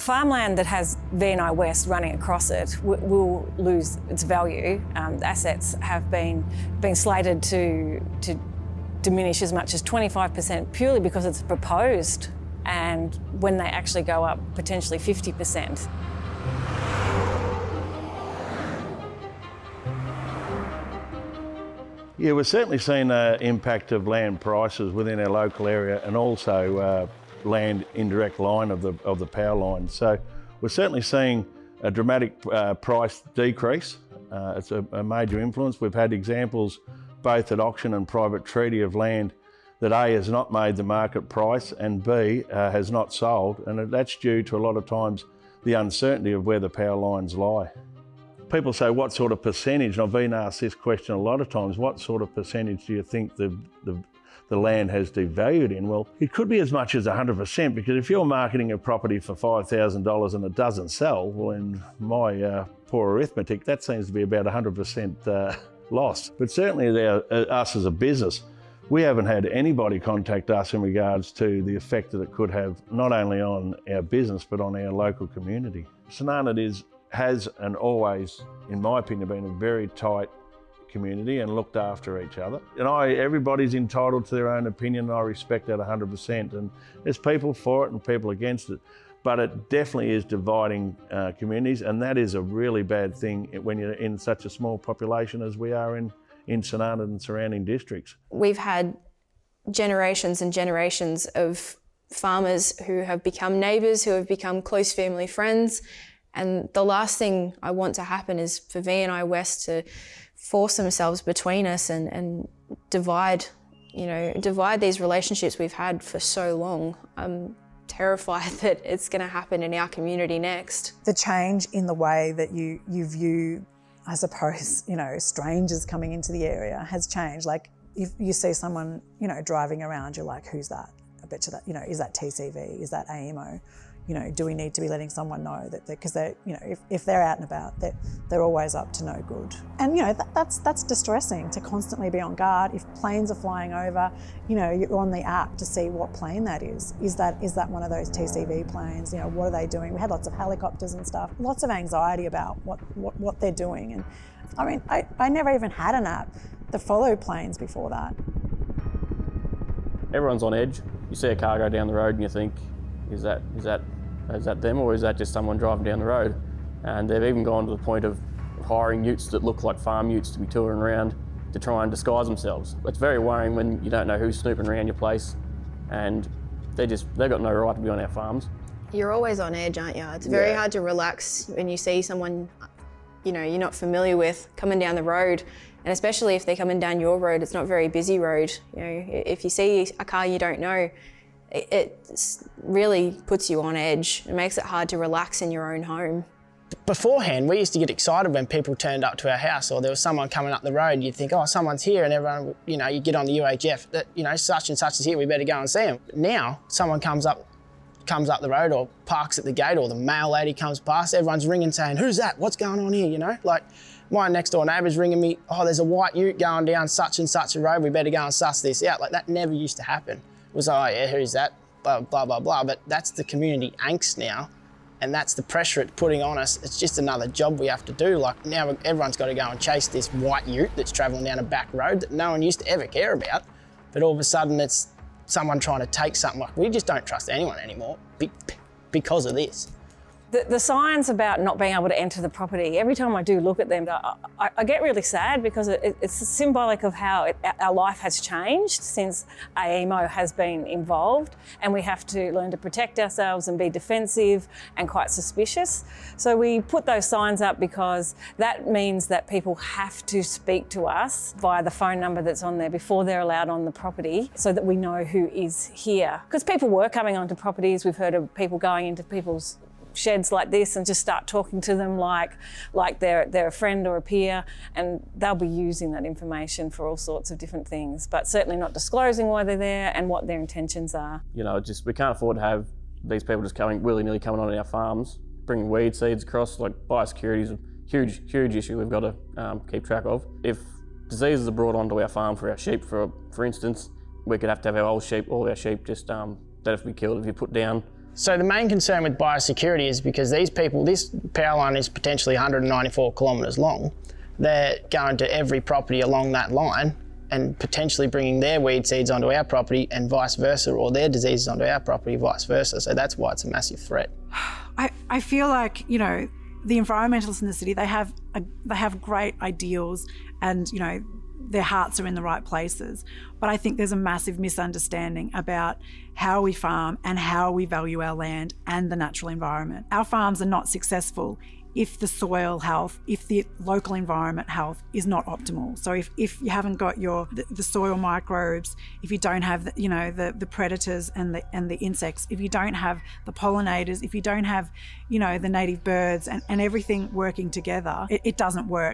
Farmland that has V&I West running across it will lose its value. Assets have been slated to diminish as much as 25% purely because it's proposed, and when they actually go up potentially 50%. Yeah, we're certainly seeing the impact of land prices within our local area, and also land in direct line of the power line. So we're certainly seeing a dramatic price decrease. It's a major influence. We've had examples both at auction and private treaty of land that A, has not made the market price, and B, has not sold, and that's due to a lot of times the uncertainty of where the power lines lie. People say, what sort of percentage, and I've been asked this question a lot of times, what sort of percentage do you think the land has devalued in? Well, it could be as much as 100%, because if you're marketing a property for $5,000 and it doesn't sell, well, in my poor arithmetic, that seems to be about 100% loss. But certainly us as a business, we haven't had anybody contact us in regards to the effect that it could have not only on our business but on our local community. St Arnaud has and always, in my opinion, been a very tight community and looked after each other. And everybody's entitled to their own opinion, and I respect that 100%. And there's people for it and people against it. But it definitely is dividing communities, and that is a really bad thing when you're in such a small population as we are in St Arnaud and surrounding districts. We've had generations and generations of farmers who have become neighbours, who have become close family friends, and the last thing I want to happen is for V&I West to force themselves between us and divide these relationships we've had for so long. Terrified that it's going to happen in our community next. The change in the way that you view, I suppose, strangers coming into the area has changed. Like if you see someone, driving around, you're like, who's that? I bet you that, is that TCV? Is that AMO? Do we need to be letting someone know that because they're, if they're out and about, they're always up to no good. And that's distressing to constantly be on guard. If planes are flying over, you're on the app to see what plane that is. Is that one of those TCV planes? What are they doing? We had lots of helicopters and stuff. Lots of anxiety about what they're doing. And I mean, I never even had an app that followed planes before that. Everyone's on edge. You see a car go down the road and you think, is that them, or is that just someone driving down the road? And they've even gone to the point of hiring utes that look like farm utes to be touring around to try and disguise themselves. It's very worrying when you don't know who's snooping around your place, and they've got no right to be on our farms. You're always on edge, aren't you? It's very hard to relax when you see someone you're not familiar with coming down the road, and especially if they're coming down your road. It's not a very busy road. If you see a car you don't know, it really puts you on edge. It makes it hard to relax in your own home. Beforehand, we used to get excited when people turned up to our house, or there was someone coming up the road. You'd think, oh, someone's here, and everyone, you get on the UHF that, such and such is here, we better go and see them. Now, someone comes up the road or parks at the gate, or the mail lady comes past, everyone's ringing saying, who's that? What's going on here, Like, my next door neighbour's ringing me, oh, there's a white ute going down such and such a road, we better go and suss this out. Like, that never used to happen. It was, oh yeah, who's that? Blah, blah, blah, blah. But that's the community angst now, and that's the pressure it's putting on us. It's just another job we have to do. Like, now everyone's got to go and chase this white ute that's travelling down a back road that no one used to ever care about. But all of a sudden it's someone trying to take something. Like, we just don't trust anyone anymore because of this. The signs about not being able to enter the property, every time I do look at them, I get really sad, because it's symbolic of how our life has changed since AEMO has been involved, and we have to learn to protect ourselves and be defensive and quite suspicious. So we put those signs up because that means that people have to speak to us via the phone number that's on there before they're allowed on the property, so that we know who is here. Because people were coming onto properties. We've heard of people going into people's sheds like this and just start talking to them like they're a friend or a peer, and they'll be using that information for all sorts of different things, but certainly not disclosing why they're there and what their intentions are. We can't afford to have these people just willy-nilly coming on our farms, bringing weed seeds across. Like, biosecurity is a huge issue we've got to keep track of. If diseases are brought onto our farm for our sheep, for instance, we could have to have all of our sheep just that have to be killed. If you put down So the main concern with biosecurity is because these people, this power line is potentially 194 kilometres long. They're going to every property along that line and potentially bringing their weed seeds onto our property and vice versa, or their diseases onto our property, vice versa. So that's why it's a massive threat. I feel like, you know, the environmentalists in the city, they have great ideals and, you know, their hearts are in the right places. But I think there's a massive misunderstanding about how we farm and how we value our land and the natural environment. Our farms are not successful if the soil health, if the local environment health is not optimal. So if you haven't got the soil microbes, if you don't have the predators and the insects, if you don't have the pollinators, if you don't have the native birds and everything working together, it doesn't work.